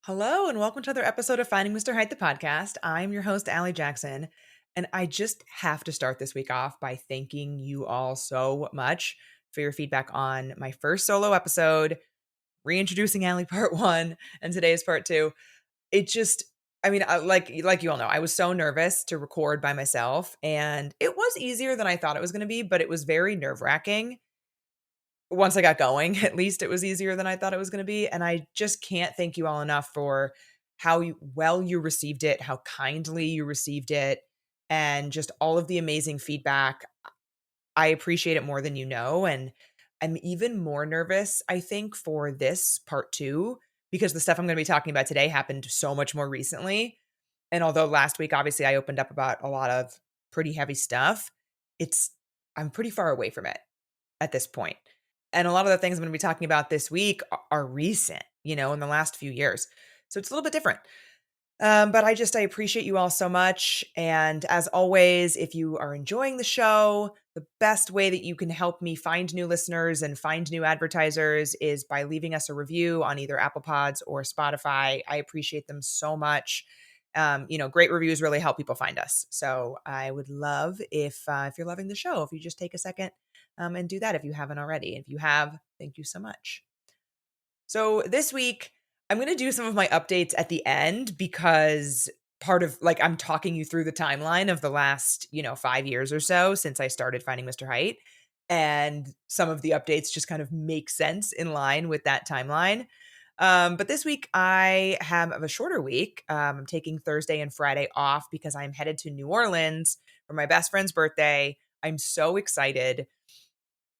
Hello, and welcome to another episode of Finding Mr. Height, the podcast. I'm your host, Allie Jackson, and I just have to start this week off by thanking you all so much for your feedback on my first solo episode, reintroducing Allie part one, and today's part two. It just, like you all know, I was so nervous to record by myself, and it was easier than I thought it was going to be, but it was very nerve wracking once I got going. At least it was easier than I thought it was going to be. And I just can't thank you all enough for how well you received it, how kindly you received it, and just all of the amazing feedback. I appreciate it more than you know. And I'm even more nervous, I think, for this part two, because the stuff I'm going to be talking about today happened so much more recently. And although last week, obviously, I opened up about a lot of pretty heavy stuff, it's, I'm pretty far away from it at this point. And a lot of the things I'm going to be talking about this week are recent, in the last few years. So it's a little bit different. But I appreciate you all so much. And as always, if you are enjoying the show, the best way that you can help me find new listeners and find new advertisers is by leaving us a review on either Apple Pods or Spotify. I appreciate them so much. Great reviews really help people find us. So I would love if you're loving the show, if you just take a second and do that if you haven't already. If you have, thank you so much. So this week, I'm going to do some of my updates at the end because part of I'm talking you through the timeline of the last, 5 years or so since I started Finding Mr. Height. And some of the updates just kind of make sense in line with that timeline. But this week I have a shorter week. I'm taking Thursday and Friday off because I'm headed to New Orleans for my best friend's birthday. I'm so excited.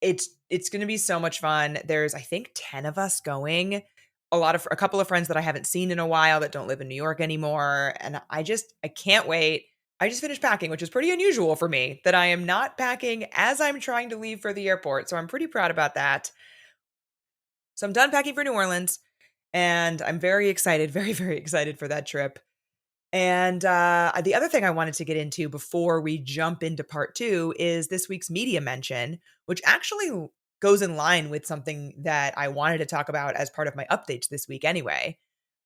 It's going to be so much fun. There's, I think, 10 of us going. A couple of friends that I haven't seen in a while that don't live in New York anymore. And I can't wait. I just finished packing, which is pretty unusual for me, that I am not packing as I'm trying to leave for the airport. So I'm pretty proud about that. So I'm done packing for New Orleans, and I'm very excited, very, very excited for that trip. And the other thing I wanted to get into before we jump into part two is this week's media mention, which actually goes in line with something that I wanted to talk about as part of my updates this week anyway.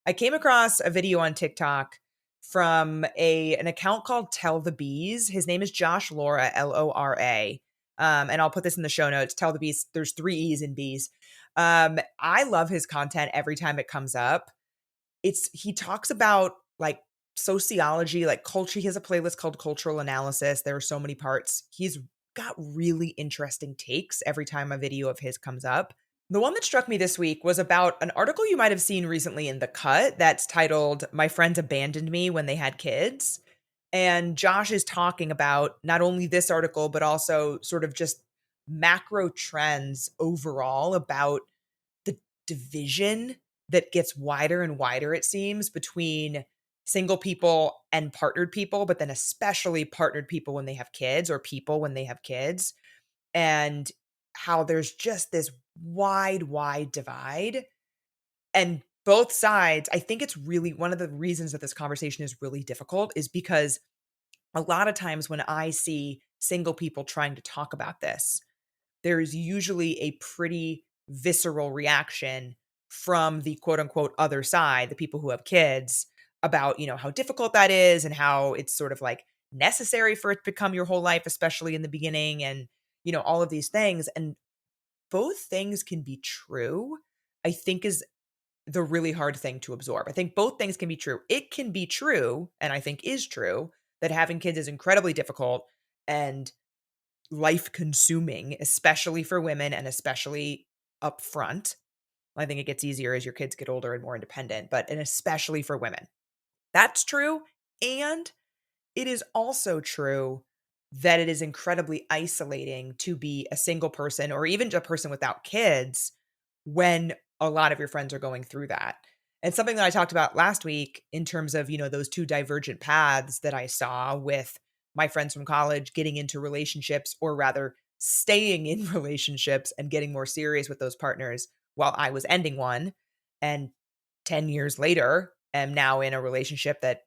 I came across a video on TikTok from an account called Tell the Bees. His name is Josh Lora, Lora. And I'll put this in the show notes. Tell the Bees. There's 3 E's in bees. I love his content every time it comes up. He talks about sociology, culture. He has a playlist called Cultural Analysis. There are so many parts. He's got really interesting takes every time a video of his comes up. The one that struck me this week was about an article you might have seen recently in The Cut that's titled "My Friends Abandoned Me When They Had Kids." And Josh is talking about not only this article, but also sort of just macro trends overall about the division that gets wider and wider, it seems, between single people and partnered people, but then especially partnered people when they have kids, or people when they have kids, and how there's just this wide, wide divide. And both sides, I think it's really one of the reasons that this conversation is really difficult is because a lot of times when I see single people trying to talk about this, there is usually a pretty visceral reaction from the quote unquote other side, the people who have kids, about, how difficult that is and how it's sort of necessary for it to become your whole life, especially in the beginning, and, all of these things. And both things can be true, I think, is the really hard thing to absorb. I think both things can be true. It can be true, and I think is true, that having kids is incredibly difficult and life consuming, especially for women and especially up front. I think it gets easier as your kids get older and more independent, and especially for women. That's true. And it is also true that it is incredibly isolating to be a single person or even a person without kids when a lot of your friends are going through that. And something that I talked about last week in terms of, those 2 divergent paths that I saw with my friends from college getting into relationships, or rather staying in relationships and getting more serious with those partners while I was ending one. And 10 years later, am now in a relationship that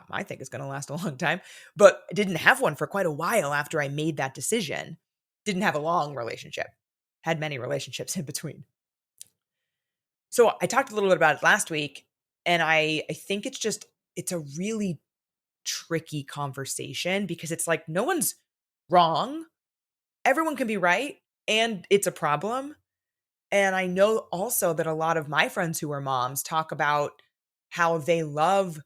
I think is going to last a long time, but didn't have one for quite a while after I made that decision. Didn't have a long relationship, had many relationships in between. So I talked a little bit about it last week, And I think it's a really tricky conversation because it's like no one's wrong. Everyone can be right, and it's a problem. And I know also that a lot of my friends who are moms talk about how they love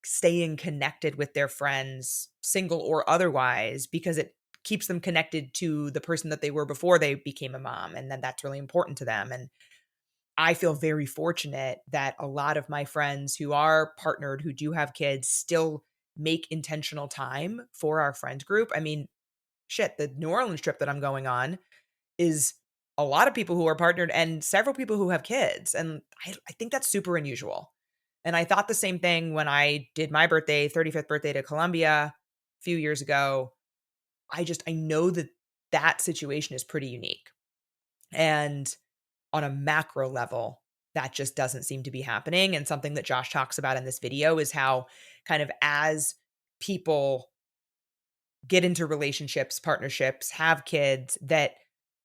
staying connected with their friends, single or otherwise, because it keeps them connected to the person that they were before they became a mom. And then that's really important to them. And I feel very fortunate that a lot of my friends who are partnered, who do have kids, still make intentional time for our friend group. I mean, shit, the New Orleans trip that I'm going on is a lot of people who are partnered and several people who have kids. And I think that's super unusual. And I thought the same thing when I did my birthday, 35th birthday to Columbia a few years ago. I know that that situation is pretty unique. And on a macro level, that just doesn't seem to be happening. And something that Josh talks about in this video is how kind of as people get into relationships, partnerships, have kids, that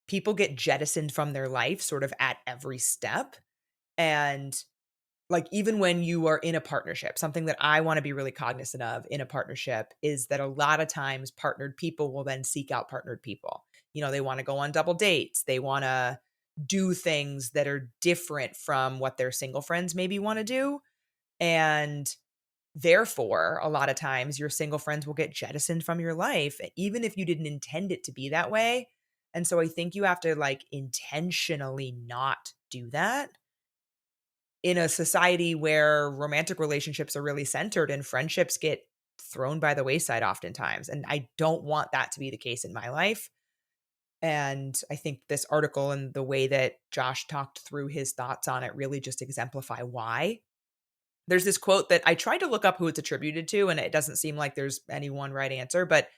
people get jettisoned from their life sort of at every step. And like, even when you are in a partnership, something that I want to be really cognizant of in a partnership is that a lot of times partnered people will then seek out partnered people. They want to go on double dates. They want to do things that are different from what their single friends maybe want to do. And therefore, a lot of times your single friends will get jettisoned from your life, even if you didn't intend it to be that way. And so I think you have to like intentionally not do that in a society where romantic relationships are really centered and friendships get thrown by the wayside oftentimes. And I don't want that to be the case in my life. And I think this article and the way that Josh talked through his thoughts on it really just exemplify why. There's this quote that I tried to look up who it's attributed to, and it doesn't seem like there's any one right answer, but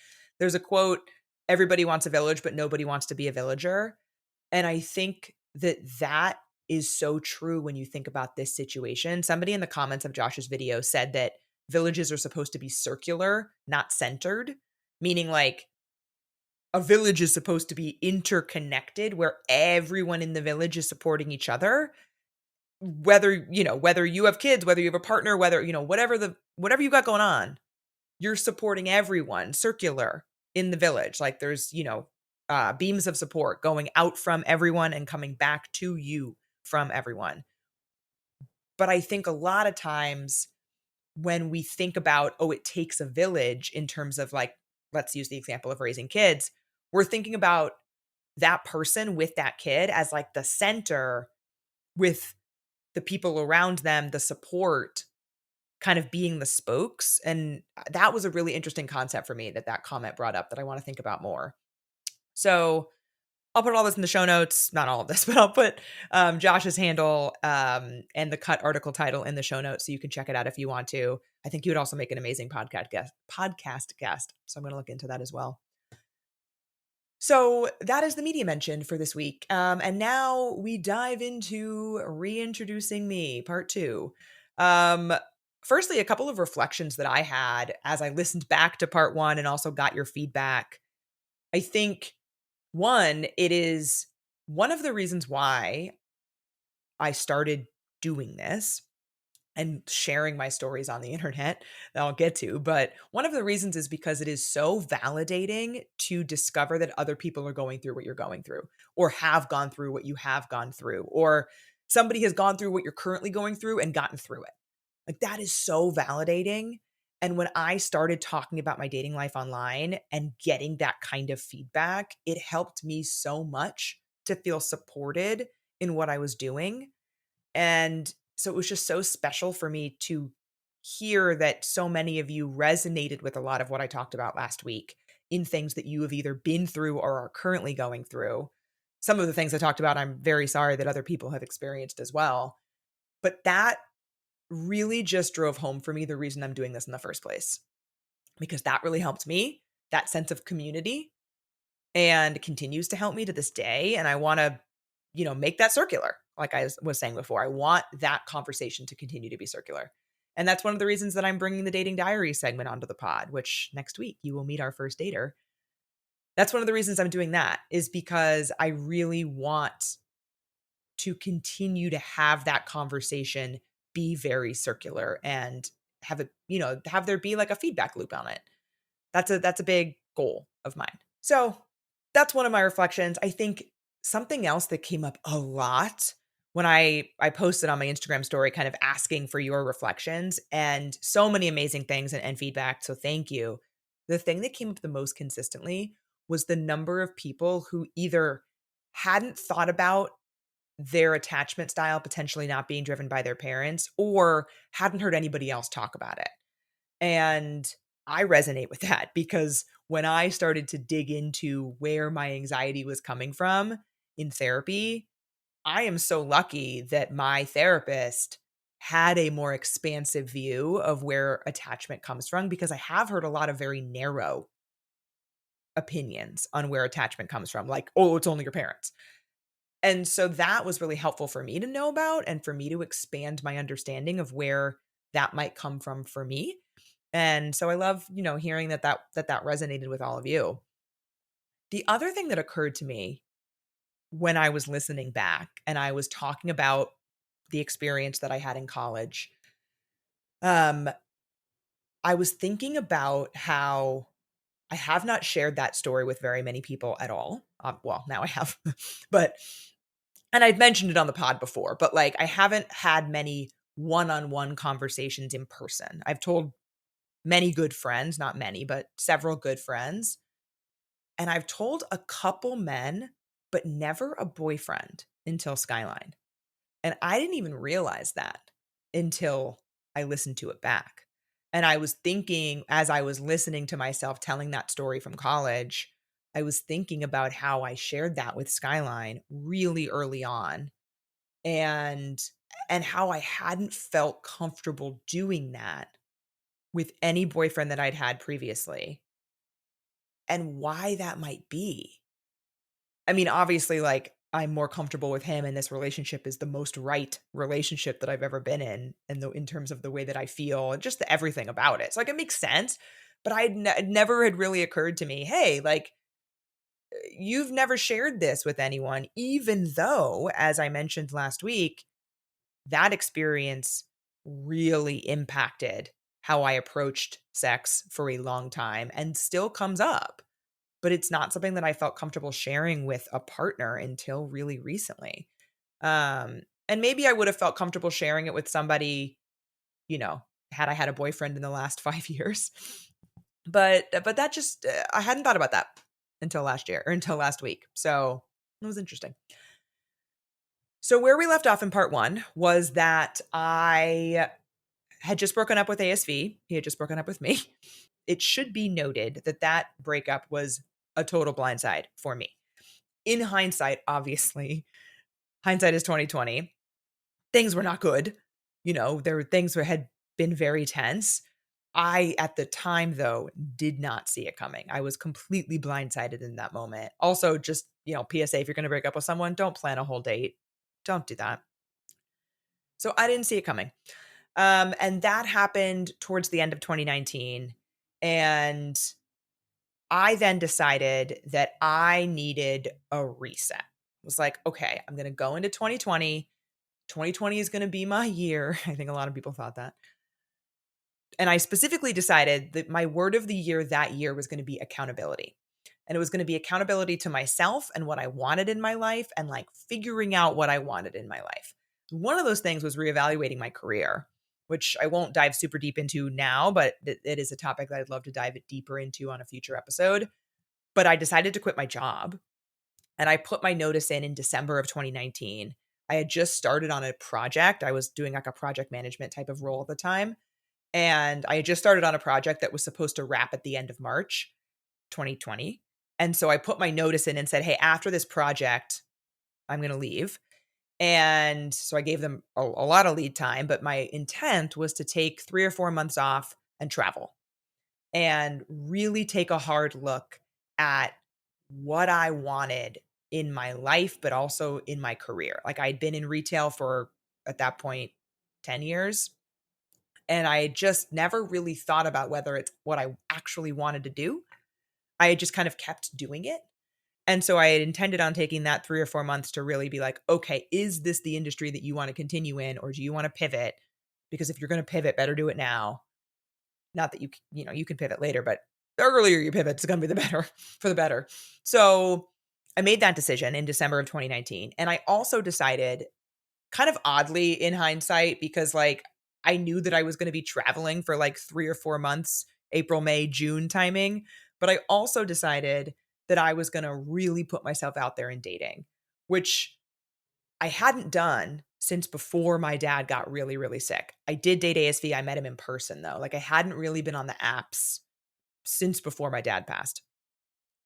there's a quote, everybody wants a village, but nobody wants to be a villager. And I think that that is so true when you think about this situation. Somebody in the comments of Josh's video said that villages are supposed to be circular, not centered, meaning like a village is supposed to be interconnected where everyone in the village is supporting each other. Whether you have kids, whether you have a partner, whatever you got going on, you're supporting everyone, circular in the village. Like there's, beams of support going out from everyone and coming back to you from everyone. But I think a lot of times when we think about, oh, it takes a village in terms of like, let's use the example of raising kids, we're thinking about that person with that kid as like the center with the people around them, the support kind of being the spokes. And that was a really interesting concept for me that comment brought up that I want to think about more. So I'll put all this in the show notes, not all of this, but I'll put Josh's handle and the cut article title in the show notes so you can check it out if you want to. I think you would also make an amazing podcast guest. So I'm going to look into that as well. So that is the media mention for this week. And now we dive into reintroducing me, part 2. Firstly, a couple of reflections that I had as I listened back to part 1 and also got your feedback. I think, one, it is one of the reasons why I started doing this and sharing my stories on the internet that I'll get to. But one of the reasons is because it is so validating to discover that other people are going through what you're going through, or have gone through what you have gone through, or somebody has gone through what you're currently going through and gotten through it. Like that is so validating. And when I started talking about my dating life online and getting that kind of feedback, it helped me so much to feel supported in what I was doing. And so it was just so special for me to hear that so many of you resonated with a lot of what I talked about last week in things that you have either been through or are currently going through. Some of the things I talked about, I'm very sorry that other people have experienced as well. But that really just drove home for me the reason I'm doing this in the first place, because that really helped me, that sense of community, and continues to help me to this day. And I want to, make that circular. Like I was saying before, I want that conversation to continue to be circular. And that's one of the reasons that I'm bringing the Dating Diary segment onto the pod, which next week you will meet our first dater. That's one of the reasons I'm doing that, is because I really want to continue to have that conversation be very circular and have it, have there be like a feedback loop on it. That's a big goal of mine. So that's one of my reflections. I think something else that came up a lot when I posted on my Instagram story, kind of asking for your reflections, and so many amazing things and feedback. So thank you. The thing that came up the most consistently was the number of people who either hadn't thought about their attachment style potentially not being driven by their parents, or hadn't heard anybody else talk about it. And I resonate with that because when I started to dig into where my anxiety was coming from in therapy, I am so lucky that my therapist had a more expansive view of where attachment comes from, because I have heard a lot of very narrow opinions on where attachment comes from, like, oh, it's only your parents. And so that was really helpful for me to know about, and for me to expand my understanding of where that might come from for me. And so I love, hearing that resonated with all of you. The other thing that occurred to me when I was listening back and I was talking about the experience that I had in college, um, I was thinking about how I have not shared that story with very many people at all. Well, now I have, but, and I'd mentioned it on the pod before, but like I haven't had many one-on-one conversations in person. I've told many good friends, not many, but several good friends. And I've told a couple men, but never a boyfriend until Skyline. And I didn't even realize that until I listened to it back. And I was thinking, as I was listening to myself telling that story from college, I was thinking about how I shared that with Skyline really early on, and how I hadn't felt comfortable doing that with any boyfriend that I'd had previously, and why that might be. I mean, obviously, like, I'm more comfortable with him, and this relationship is the most right relationship that I've ever been in, and in terms of the way that I feel and just everything about it. So, like, it makes sense, but it never had really occurred to me, hey, like, you've never shared this with anyone, even though, as I mentioned last week, that experience really impacted how I approached sex for a long time and still comes up. But it's not something that I felt comfortable sharing with a partner until really recently. And maybe I would have felt comfortable sharing it with somebody, you know, had I had a boyfriend in the last 5 years. But that just I hadn't thought about that until last year, or until last week. So it was interesting. So where we left off in part 1 was that I had just broken up with ASV. He had just broken up with me. It should be noted that that breakup was a total blindside for me. In hindsight, obviously, hindsight is 2020. Things were not good. There were things that had been very tense. I, at the time, though, did not see it coming. I was completely blindsided in that moment. Also, just, PSA, if you're going to break up with someone, don't plan a whole date. Don't do that. So I didn't see it coming. And that happened towards the end of 2019. And I then decided that I needed a reset. I was like, okay, I'm going to go into 2020. 2020 is going to be my year. I think a lot of people thought that. And I specifically decided that my word of the year that year was going to be accountability. And it was going to be accountability to myself and what I wanted in my life, and like figuring out what I wanted in my life. One of those things was reevaluating my career, which I won't dive super deep into now, but it is a topic that I'd love to dive deeper into on a future episode. But I decided to quit my job, and I put my notice in December of 2019. I had just started on a project. I was doing like a project management type of role at the time. And I had just started on a project that was supposed to wrap at the end of March 2020. And so I put my notice in and said, hey, after this project, I'm going to leave. And so I gave them a lot of lead time, but my intent was to take 3 or 4 months off and travel, and really take a hard look at what I wanted in my life, but also in my career. Like, I'd been in retail for, at that point, 10 years. And I just never really thought about whether it's what I actually wanted to do. I had just kind of kept doing it. And so I had intended on taking that 3 or 4 months to really be like, okay, is this the industry that you want to continue in, or do you want to pivot? because if you're going to pivot, better do it now. Not that you can pivot later, but the earlier you pivot, it's going to be the better for the better. So I made that decision in December of 2019. And I also decided, kind of oddly in hindsight, because like I knew that I was going to be traveling for like 3 or 4 months, April, May, June timing. But I also decided that I was going to really put myself out there in dating, which I hadn't done since before my dad got really, really sick. I did date ASV. I met him in person though. Like I hadn't really been on the apps since before my dad passed.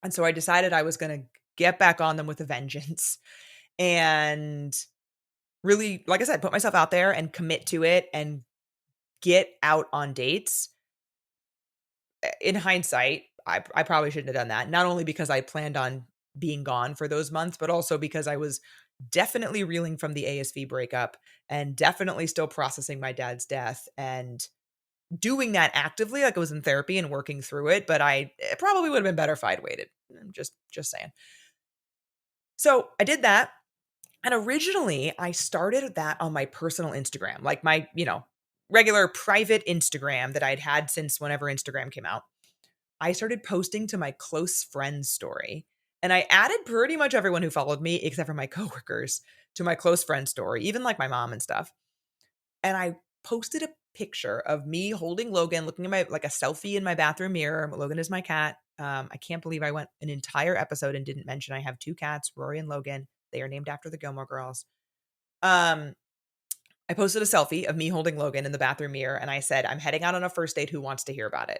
And so I decided I was going to get back on them with a vengeance and really, like I said, put myself out there and commit to it and get out on dates. In hindsight, I probably shouldn't have done that. Not only because I planned on being gone for those months, but also because I was definitely reeling from the ASV breakup and definitely still processing my dad's death and doing that actively, like I was in therapy and working through it. But it probably would have been better if I'd waited. Just saying. So I did that. And originally, I started that on my personal Instagram, like my, regular private Instagram that I'd had since whenever Instagram came out. I started posting to my close friends story. And I added pretty much everyone who followed me, except for my coworkers, to my close friend story, even like my mom and stuff. And I posted a picture of me holding Logan, looking at my, like a selfie in my bathroom mirror. Logan is my cat. I can't believe I went an entire episode and didn't mention I have 2 cats, Rory and Logan. They are named after the Gilmore Girls. I posted a selfie of me holding Logan in the bathroom mirror, and I said, I'm heading out on a first date. Who wants to hear about it?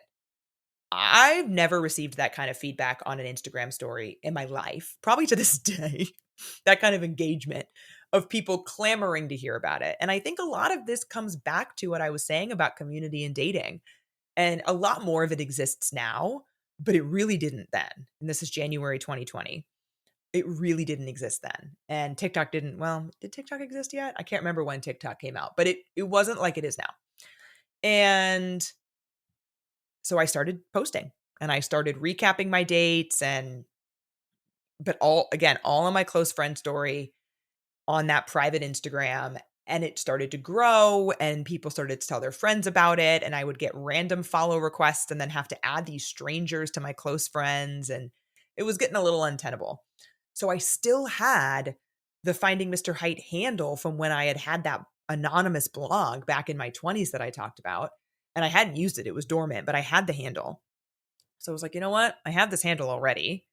I've never received that kind of feedback on an Instagram story in my life, probably to this day, that kind of engagement of people clamoring to hear about it. And I think a lot of this comes back to what I was saying about community and dating. And a lot more of it exists now, but it really didn't then. And this is January 2020. It really didn't exist then. And TikTok didn't, well, did TikTok exist yet? I can't remember when TikTok came out, but it wasn't like it is now. And so I started posting and I started recapping my dates but all on my close friend story on that private Instagram. And it started to grow and people started to tell their friends about it. And I would get random follow requests and then have to add these strangers to my close friends. And it was getting a little untenable. So I still had the Finding Mr. Height handle from when I had that anonymous blog back in my 20s that I talked about. And I hadn't used it. It was dormant, but I had the handle. So I was like, you know what? I have this handle already.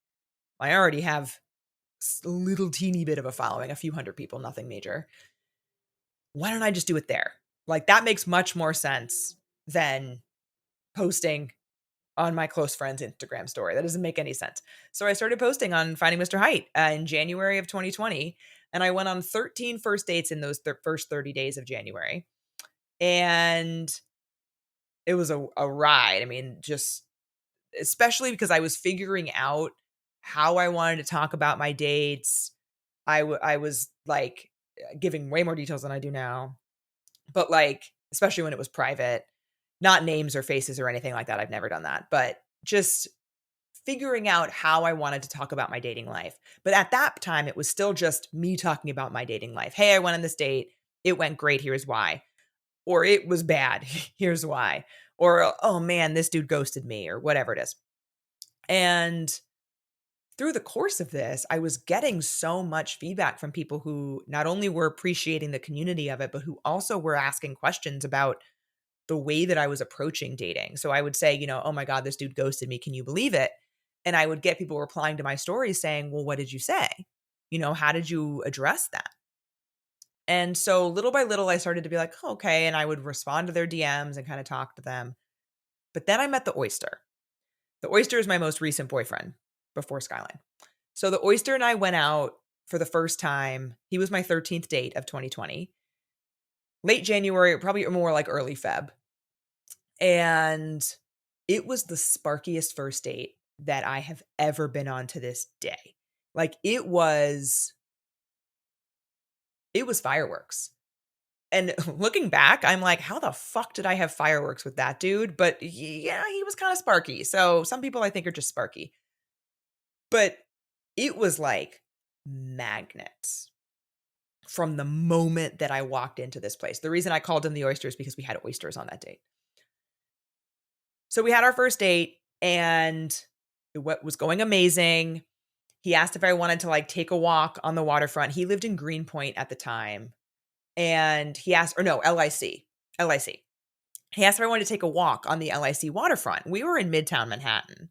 I already have a little teeny bit of a following, a few hundred people, nothing major. Why don't I just do it there? Like that makes much more sense than posting on my close friend's Instagram story. That doesn't make any sense. So I started posting on Finding Mr. Height in January of 2020. And I went on 13 first dates in those first 30 days of January. And it was a ride. I mean, just especially because I was figuring out how I wanted to talk about my dates. I was like giving way more details than I do now, but like, especially when it was private, not names or faces or anything like that. I've never done that, but just figuring out how I wanted to talk about my dating life. But at that time, it was still just me talking about my dating life. Hey, I went on this date. It went great. Here's why. Or it was bad. Here's why. Or, oh man, this dude ghosted me or whatever it is. And through the course of this, I was getting so much feedback from people who not only were appreciating the community of it, but who also were asking questions about the way that I was approaching dating. So I would say, oh my God, this dude ghosted me. Can you believe it? And I would get people replying to my stories saying, well, what did you say? How did you address that? And so little by little, I started to be like, okay. And I would respond to their DMs and kind of talk to them. But then I met the Oyster. The Oyster is my most recent boyfriend before Skyline. So the Oyster and I went out for the first time. He was my 13th date of 2020. Late January, probably more like early Feb. And it was the sparkiest first date that I have ever been on to this day. Like it was fireworks. And looking back, I'm like, how the fuck did I have fireworks with that dude? But yeah, he was kind of sparky. So some people I think are just sparky. But it was like magnets. from the moment that I walked into this place. The reason I called him the oyster is because we had oysters on that date. So we had our first date and it was going amazing. He asked if I wanted to like take a walk on the waterfront. He lived in Greenpoint at the time. And he asked, or no, LIC. LIC. He asked if I wanted to take a walk on the LIC waterfront. We were in Midtown Manhattan.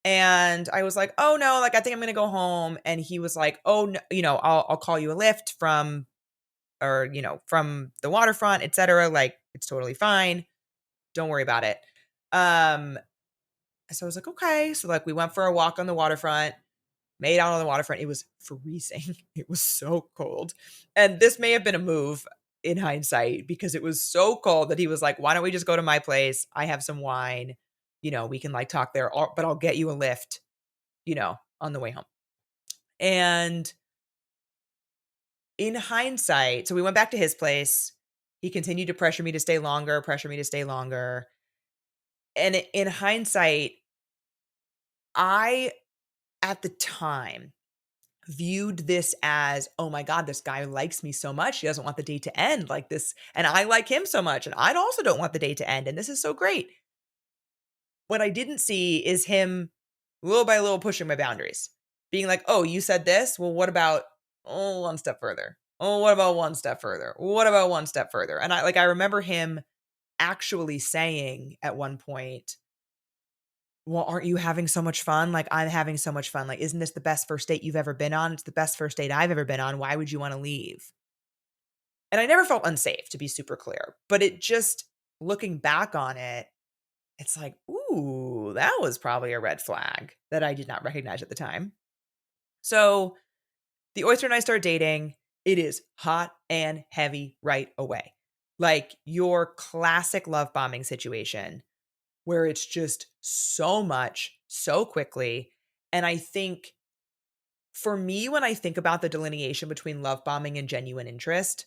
And I was like, oh no, like I think I'm gonna go home. And he was like, oh no, I'll call you a lift from from the waterfront, etc. Like it's totally fine. Don't worry about it. So I was like, okay. So like we went for a walk on the waterfront, made out on the waterfront. It was freezing. It was so cold. And this may have been a move in hindsight because it was so cold that he was like, why don't we just go to my place? I have some wine. We can like talk there, but I'll get you a lift, on the way home. And in hindsight, so we went back to his place. He continued to pressure me to stay longer. And in hindsight, I, at the time, viewed this as, oh my God, this guy likes me so much. He doesn't want the date to end like this. And I like him so much. And I also don't want the date to end. And this is so great. What I didn't see is him little by little pushing my boundaries, being like, oh, you said this? Well, what about, one step further? Oh, what about one step further? What about one step further? And I remember him actually saying at one point, well, aren't you having so much fun? Like, I'm having so much fun. Like, isn't this the best first date you've ever been on? It's the best first date I've ever been on. Why would you want to leave? And I never felt unsafe, to be super clear. But it just, looking back on it, it's like, ooh, that was probably a red flag that I did not recognize at the time. So the oyster and I start dating. It is hot and heavy right away. Like your classic love bombing situation where it's just so much, so quickly. And I think for me, when I think about the delineation between love bombing and genuine interest,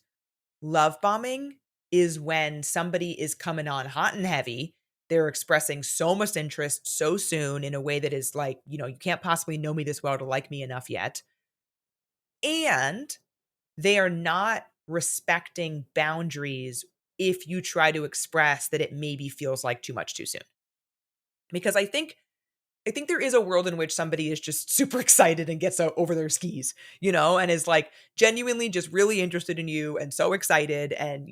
love bombing is when somebody is coming on hot and heavy. They're expressing so much interest so soon in a way that is like, you can't possibly know me this well to like me enough yet. And they are not respecting boundaries if you try to express that it maybe feels like too much too soon. Because I think there is a world in which somebody is just super excited and gets over their skis, and is like genuinely just really interested in you and so excited. And,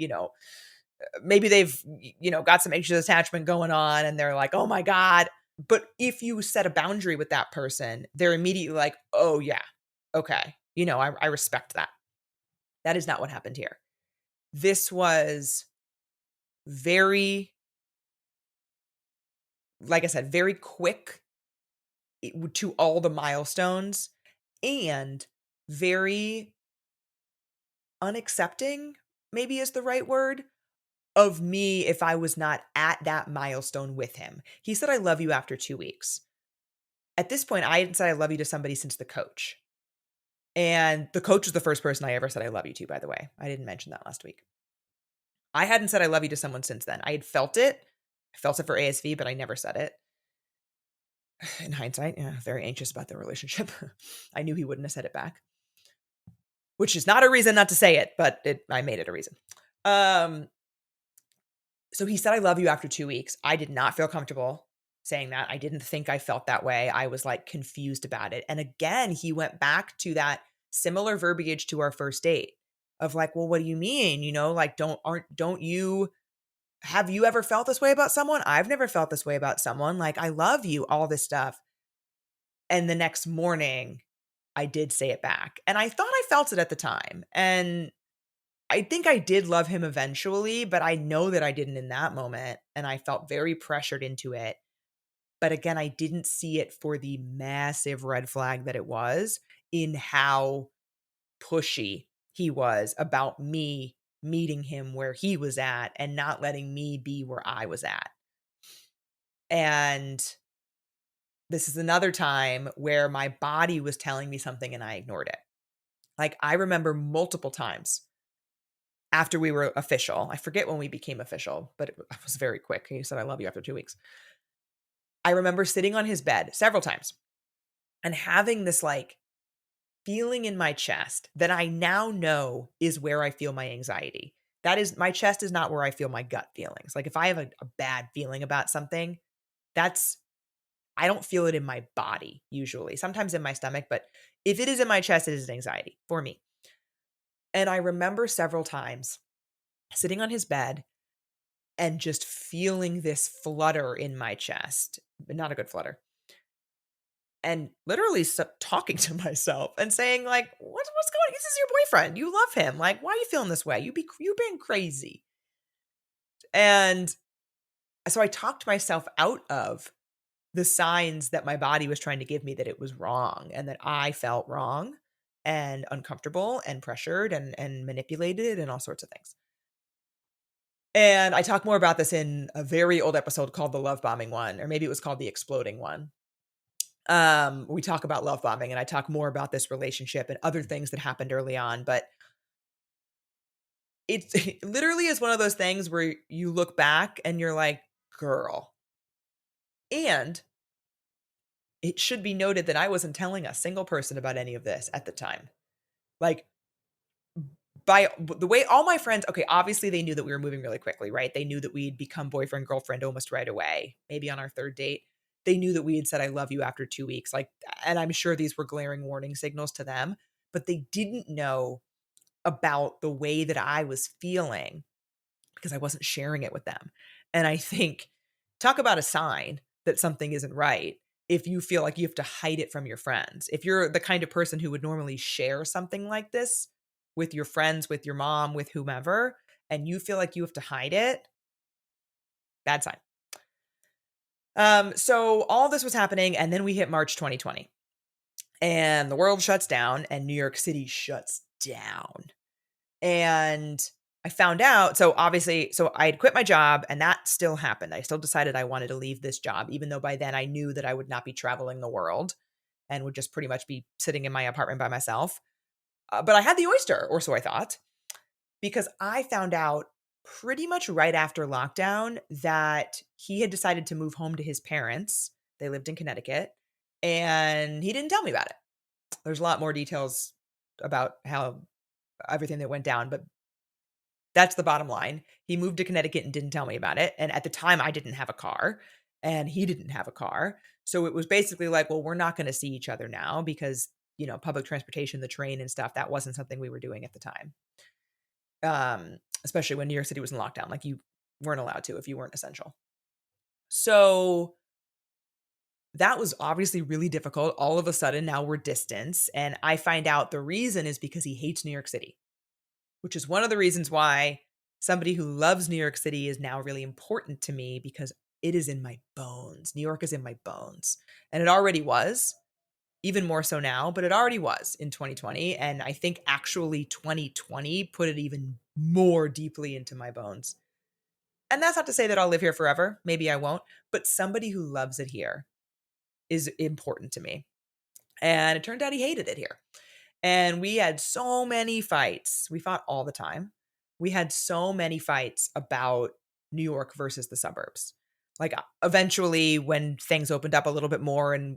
maybe they've, got some anxious attachment going on and they're like, oh my God. But if you set a boundary with that person, they're immediately like, oh yeah, okay. I respect that. That is not what happened here. This was very, like I said, very quick to all the milestones and very unaccepting, maybe is the right word, of me if I was not at that milestone with him. He said, I love you after 2 weeks. At this point, I hadn't said I love you to somebody since the coach. And the coach was the first person I ever said I love you to, by the way. I didn't mention that last week. I hadn't said I love you to someone since then. I had felt it. I felt it for ASV, but I never said it. In hindsight, yeah, very anxious about their relationship. I knew he wouldn't have said it back, which is not a reason not to say it, but I made it a reason. So he said, I love you after 2 weeks. I did not feel comfortable saying that. I didn't think I felt that way. I was like confused about it. And again, he went back to that similar verbiage to our first date of like, well, what do you mean? Like, have you ever felt this way about someone? I've never felt this way about someone. Like, I love you, all this stuff. And the next morning I did say it back and I thought I felt it at the time. And I think I did love him eventually, but I know that I didn't in that moment. And I felt very pressured into it. But again, I didn't see it for the massive red flag that it was in how pushy he was about me meeting him where he was at and not letting me be where I was at. And this is another time where my body was telling me something and I ignored it. Like I remember multiple times after we were official. I forget when we became official, but it was very quick. He said, I love you after 2 weeks. I remember sitting on his bed several times and having this like feeling in my chest that I now know is where I feel my anxiety. That is, my chest is not where I feel my gut feelings. Like if I have a bad feeling about something, that's, I don't feel it in my body usually, sometimes in my stomach, but if it is in my chest, it is anxiety for me. And I remember several times sitting on his bed and just feeling this flutter in my chest, but not a good flutter. And literally talking to myself and saying like, what's going on? This is your boyfriend. You love him. Like, why are you feeling this way? You being crazy. And so I talked myself out of the signs that my body was trying to give me that it was wrong and that I felt wrong and uncomfortable and pressured and manipulated and all sorts of things. And I talk more about this in a very old episode called the love bombing one, or maybe it was called the exploding one. We talk about love bombing and I talk more about this relationship and other things that happened early on, but it literally is one of those things where you look back and you're like, girl. And it should be noted that I wasn't telling a single person about any of this at the time. Like, by the way, all my friends, okay, obviously they knew that we were moving really quickly, right? They knew that we'd become boyfriend, girlfriend almost right away, maybe on our third date. They knew that we had said, I love you after 2 weeks. Like, and I'm sure these were glaring warning signals to them, but they didn't know about the way that I was feeling because I wasn't sharing it with them. And I think, talk about a sign that something isn't right. If you feel like you have to hide it from your friends, if you're the kind of person who would normally share something like this with your friends, with your mom, with whomever, and you feel like you have to hide it, bad sign. So all this was happening, and then we hit March 2020, and the world shuts down, and New York City shuts down. And I found out, so obviously, so I had quit my job and that still happened. I still decided I wanted to leave this job, even though by then I knew that I would not be traveling the world and would just pretty much be sitting in my apartment by myself. But I had the oyster, or so I thought, because I found out pretty much right after lockdown that he had decided to move home to his parents. They lived in Connecticut and he didn't tell me about it. There's a lot more details about how everything that went down, but that's the bottom line. He moved to Connecticut and didn't tell me about it. And at the time, I didn't have a car and he didn't have a car. So it was basically like, well, we're not going to see each other now because, public transportation, the train and stuff, that wasn't something we were doing at the time. Especially when New York City was in lockdown. Like you weren't allowed to if you weren't essential. So that was obviously really difficult. All of a sudden, now we're distance. And I find out the reason is because he hates New York City, which is one of the reasons why somebody who loves New York City is now really important to me because it is in my bones. New York is in my bones. And it already was, even more so now, but it already was in 2020. And I think actually 2020 put it even more deeply into my bones. And that's not to say that I'll live here forever. Maybe I won't, but somebody who loves it here is important to me. And it turned out he hated it here. And we had so many fights. We fought all the time. We had so many fights about New York versus the suburbs. Like eventually when things opened up a little bit more and,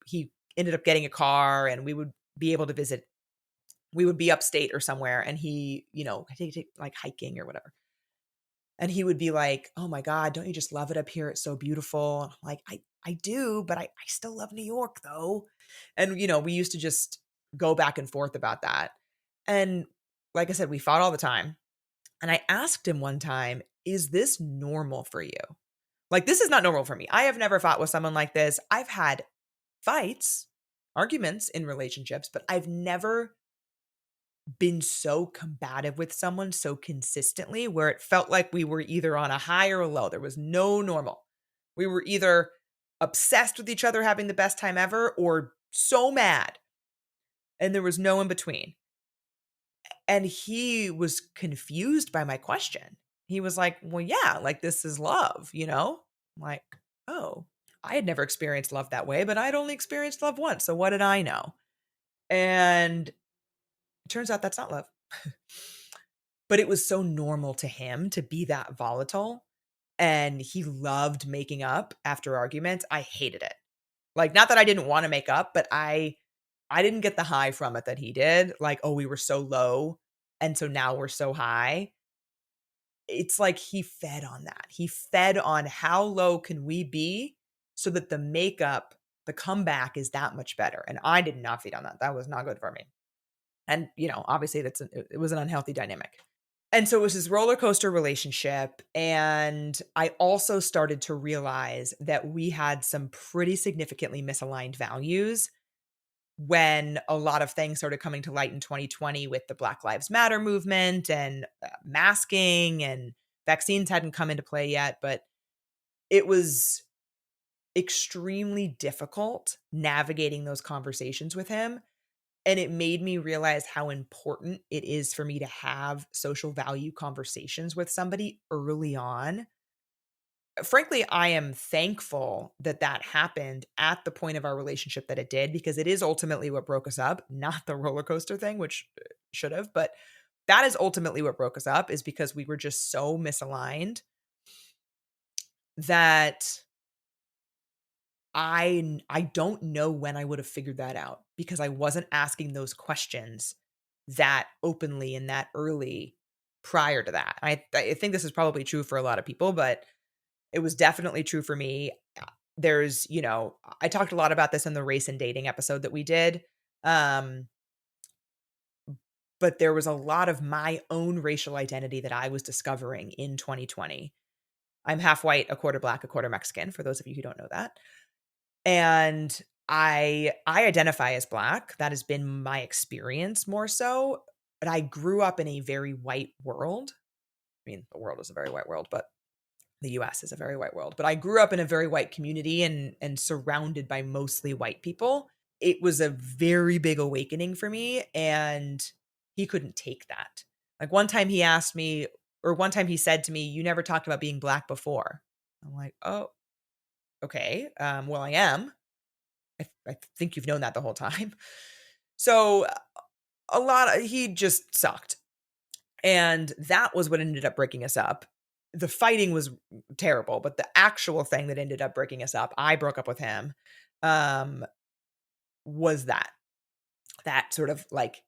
he ended up getting a car and we would be able to visit, we would be upstate or somewhere and he, take like hiking or whatever. And he would be like, oh my God, don't you just love it up here? It's so beautiful. And I'm like, I do, but I still love New York though. And, we used to just go back and forth about that. And like I said, we fought all the time. And I asked him one time, is this normal for you? Like, this is not normal for me. I have never fought with someone like this. I've had fights, arguments in relationships, but I've never been so combative with someone so consistently where it felt like we were either on a high or a low. There was no normal. We were either obsessed with each other having the best time ever or so mad. And there was no in between. And he was confused by my question. He was like, well, yeah, like this is love, I'm like, oh, I had never experienced love that way, but I'd only experienced love once. So what did I know? And it turns out that's not love. But it was so normal to him to be that volatile. And he loved making up after arguments. I hated it. Like, not that I didn't want to make up, but I I didn't get the high from it that he did, like, "Oh, we were so low, and so now we're so high." It's like he fed on that. He fed on how low can we be so that the comeback is that much better, and I did not feed on that. That was not good for me. And, obviously it was an unhealthy dynamic. And so it was this roller coaster relationship, and I also started to realize that we had some pretty significantly misaligned values when a lot of things started coming to light in 2020 with the Black Lives Matter movement and masking, and vaccines hadn't come into play yet, but it was extremely difficult navigating those conversations with him. And it made me realize how important it is for me to have social value conversations with somebody early on. Frankly, I am thankful that that happened at the point of our relationship that it did, because it is ultimately what broke us up, not the roller coaster thing, which should have, but that is ultimately what broke us up, is because we were just so misaligned that I don't know when I would have figured that out, because I wasn't asking those questions that openly and that early prior to that. I think this is probably true for a lot of people, but it was definitely true for me. There's, I talked a lot about this in the race and dating episode that we did. Um, but there was a lot of my own racial identity that I was discovering in 2020. I'm half white, a quarter black, a quarter Mexican, for those of you who don't know that. And I identify as black. That has been my experience more so, but I grew up in a very white world. I mean, the world is a very white world, but the US is a very white world. But I grew up in a very white community and surrounded by mostly white people. It was a very big awakening for me, and he couldn't take that. Like one time he asked me, or one time he said to me, "You never talked about being black before." I'm like, "Oh, okay. Well, I am. I think you've known that the whole time." So he just sucked. And that was what ended up breaking us up. The fighting was terrible, but the actual thing that ended up breaking us up, I broke up with him, um, was that sort of like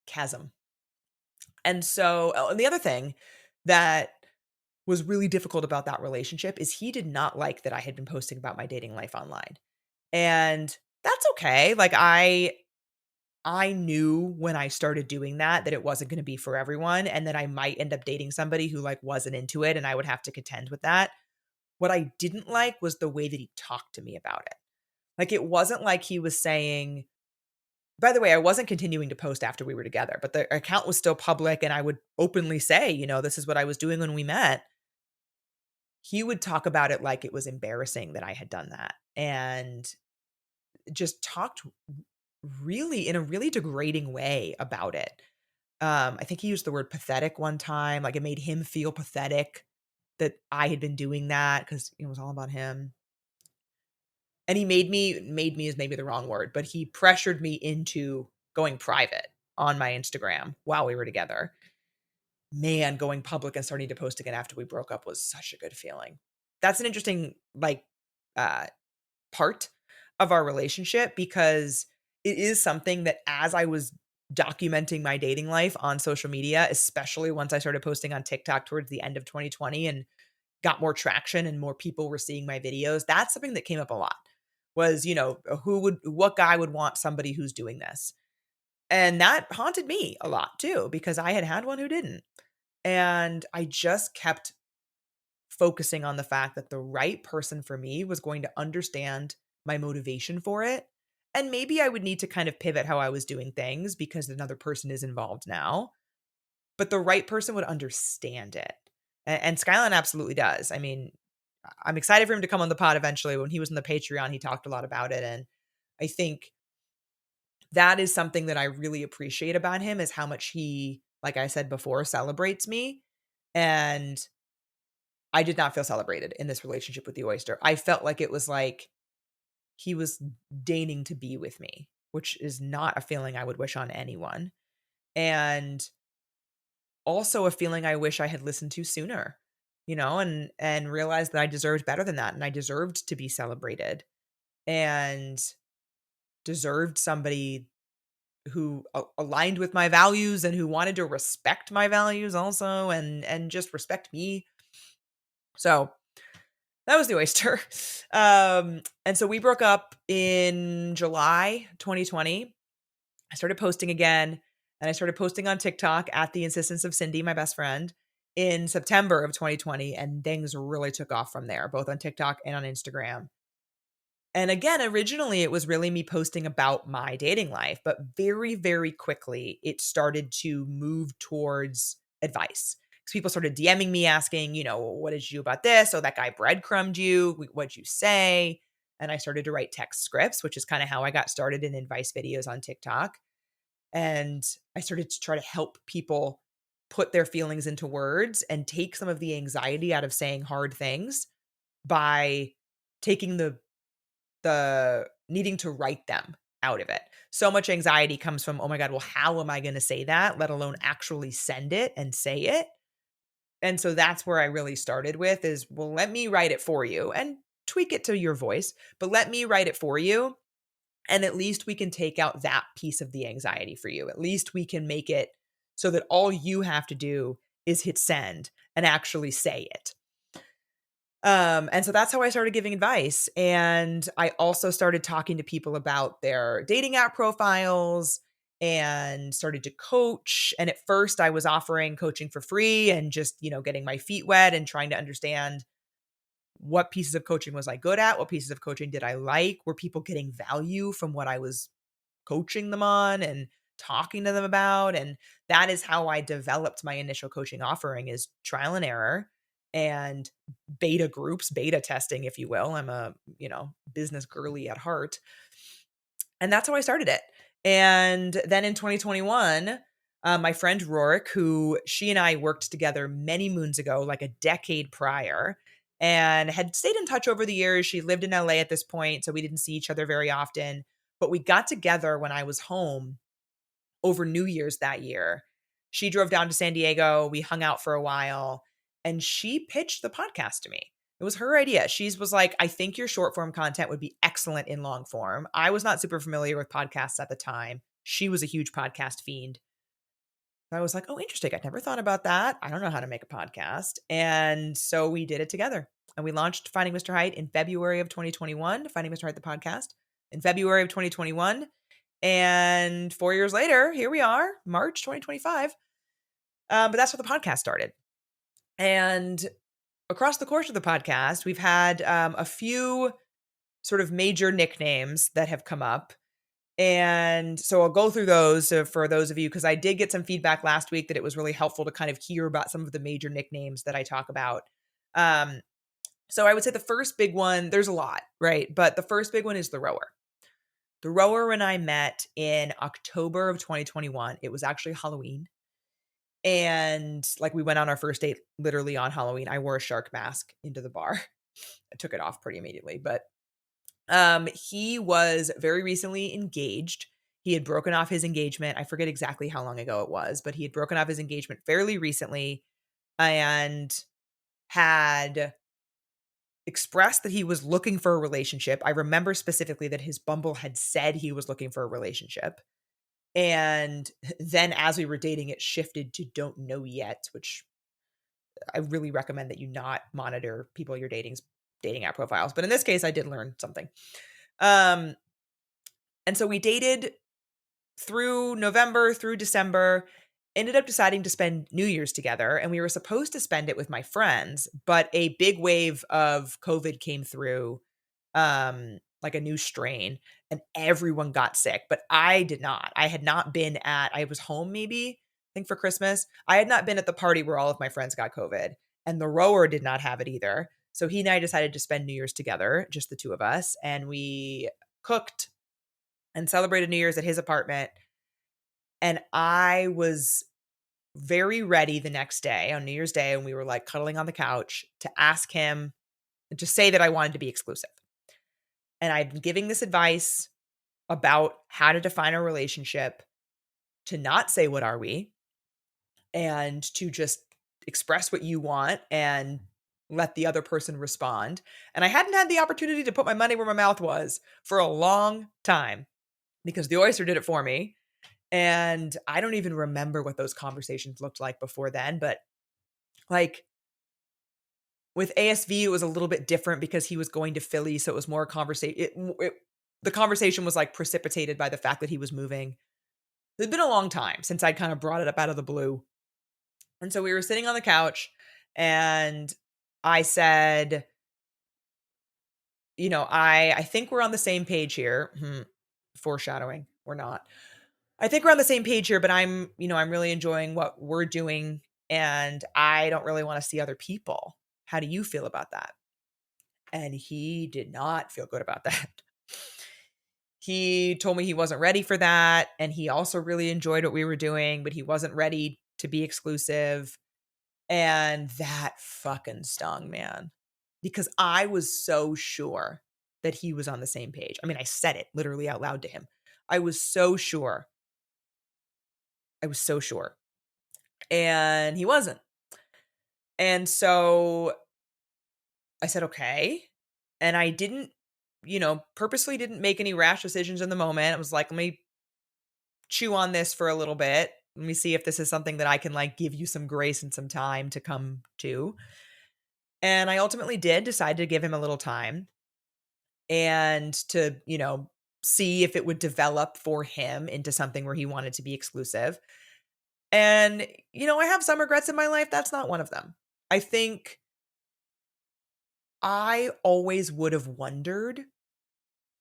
chasm. And so, and the other thing that was really difficult about that relationship is he did not like that I had been posting about my dating life online. And that's okay. Like I knew when I started doing that it wasn't gonna be for everyone, and that I might end up dating somebody who, like, wasn't into it, and I would have to contend with that. What I didn't like was the way that he talked to me about it. Like, it wasn't like he was saying, by the way, I wasn't continuing to post after we were together, but the account was still public, and I would openly say, "This is what I was doing when we met." He would talk about it like it was embarrassing that I had done that, and just talked really in a really degrading way about it. I think he used the word pathetic one time, like, it made him feel pathetic that I had been doing that because it was all about him. And he made me is maybe the wrong word, but he pressured me into going private on my Instagram while we were together. Man, going public and starting to post again after we broke up was such a good feeling. That's an interesting, like, uh, part of our relationship, because it is something that as I was documenting my dating life on social media, especially once I started posting on TikTok towards the end of 2020 and got more traction and more people were seeing my videos, that's something that came up a lot. Was, what guy would want somebody who's doing this? And that haunted me a lot too, because I had one who didn't. And I just kept focusing on the fact that the right person for me was going to understand my motivation for it. And maybe I would need to kind of pivot how I was doing things because another person is involved now, but the right person would understand it. And Skyline absolutely does. I mean, I'm excited for him to come on the pod eventually. When he was in the Patreon, he talked a lot about it. And I think that is something that I really appreciate about him, is how much he, like I said before, celebrates me. And I did not feel celebrated in this relationship with the oyster. I felt like it was like he was deigning to be with me, which is not a feeling I would wish on anyone. And also a feeling I wish I had listened to sooner, and realized that I deserved better than that, and I deserved to be celebrated. And deserved somebody who aligned with my values and who wanted to respect my values also and just respect me. So that was the oyster. And so we broke up in July 2020. I started posting again, and I started posting on TikTok at the insistence of Cindy, my best friend, in September of 2020, and things really took off from there, both on TikTok and on Instagram. And again, originally it was really me posting about my dating life, but very, very quickly it started to move towards advice. Because people started DMing me asking, what did you do about this? Oh, that guy breadcrumbed you. What'd you say? And I started to write text scripts, which is kind of how I got started in advice videos on TikTok. And I started to try to help people put their feelings into words and take some of the anxiety out of saying hard things by taking the needing to write them out of it. So much anxiety comes from, oh my God, well, how am I going to say that, let alone actually send it and say it? And so that's where I really started with is, well, let me write it for you and tweak it to your voice, but let me write it for you. And at least we can take out that piece of the anxiety for you. At least we can make it so that all you have to do is hit send and actually say it. And so that's how I started giving advice. And I also started talking to people about their dating app profiles and started to coach. And at first I was offering coaching for free and just, getting my feet wet and trying to understand what pieces of coaching was I good at? What pieces of coaching did I like? Were people getting value from what I was coaching them on and talking to them about? And that is how I developed my initial coaching offering is trial and error and beta groups, beta testing, if you will. I'm a, business girly at heart. And that's how I started it. And then in 2021, my friend Rorik, who she and I worked together many moons ago, like a decade prior, and had stayed in touch over the years. She lived in LA at this point, so we didn't see each other very often. But we got together when I was home over New Year's that year. She drove down to San Diego. We hung out for a while, and she pitched the podcast to me. It was her idea. She was like, I think your short form content would be excellent in long form. I was not super familiar with podcasts at the time. She was a huge podcast fiend. I was like, oh, interesting. I'd never thought about that. I don't know how to make a podcast. And so we did it together. And we launched Finding Mr. Height in February of 2021, Finding Mr. Height, the podcast, in February of 2021. And 4 years later, here we are, March 2025. But that's how the podcast started. And across the course of the podcast, we've had a few sort of major nicknames that have come up. And so I'll go through those for those of you, because I did get some feedback last week that it was really helpful to kind of hear about some of the major nicknames that I talk about. So I would say the first big one, there's a lot, right? But the first big one is the rower. The rower and I met in October of 2021. It was actually Halloween. And like we went on our first date literally on Halloween. I wore a shark mask into the bar. I took it off pretty immediately, but he was very recently engaged. He had broken off his engagement. I forget exactly how long ago it was, but he had broken off his engagement fairly recently and had expressed that he was looking for a relationship. I remember specifically that his Bumble had said he was looking for a relationship. And then as we were dating, it shifted to don't know yet, which I really recommend that you not monitor people you're dating's dating app profiles. But in this case, I did learn something. And so we dated through November, through December, ended up deciding to spend New Year's together. And we were supposed to spend it with my friends, but a big wave of COVID came through, like a new strain, and everyone got sick. But I did not. I had not been I was home maybe, I think for Christmas. I had not been at the party where all of my friends got COVID, and the rower did not have it either. So he and I decided to spend New Year's together, just the two of us. And we cooked and celebrated New Year's at his apartment. And I was very ready the next day on New Year's Day, and we were like cuddling on the couch to ask him to say that I wanted to be exclusive. And I'd been giving this advice about how to define a relationship, to not say what are we, and to just express what you want and let the other person respond. And I hadn't had the opportunity to put my money where my mouth was for a long time. because the oyster did it for me. And I don't even remember what those conversations looked like before then, but like with ASV, it was a little bit different because he was going to Philly, so it was more conversation. The conversation was like precipitated by the fact that he was moving. It'd been a long time since I'd kind of brought it up out of the blue. And so we were sitting on the couch and I said, I think we're on the same page here. Foreshadowing. We're not. I think we're on the same page here, but I'm really enjoying what we're doing and I don't really want to see other people. How do you feel about that? And he did not feel good about that. He told me he wasn't ready for that. And he also really enjoyed what we were doing, but he wasn't ready to be exclusive. And that fucking stung, man, because I was so sure that he was on the same page. I mean, I said it literally out loud to him. I was so sure. I was so sure. And he wasn't. And so I said, okay. And I didn't, purposely didn't make any rash decisions in the moment. I was like, let me chew on this for a little bit. Let me see if this is something that I can like give you some grace and some time to come to. And I ultimately did decide to give him a little time and to, see if it would develop for him into something where he wanted to be exclusive. And, I have some regrets in my life. That's not one of them. I think I always would have wondered,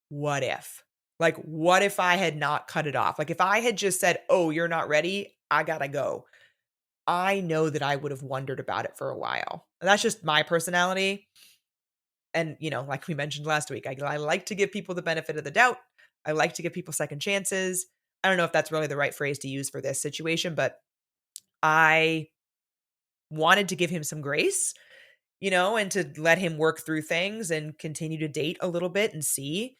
what if? Like, what if I had not cut it off? Like, if I had just said, oh, you're not ready, I gotta go. I know that I would have wondered about it for a while. And that's just my personality. And, like we mentioned last week, I like to give people the benefit of the doubt. I like to give people second chances. I don't know if that's really the right phrase to use for this situation, but I wanted to give him some grace, and to let him work through things and continue to date a little bit and see.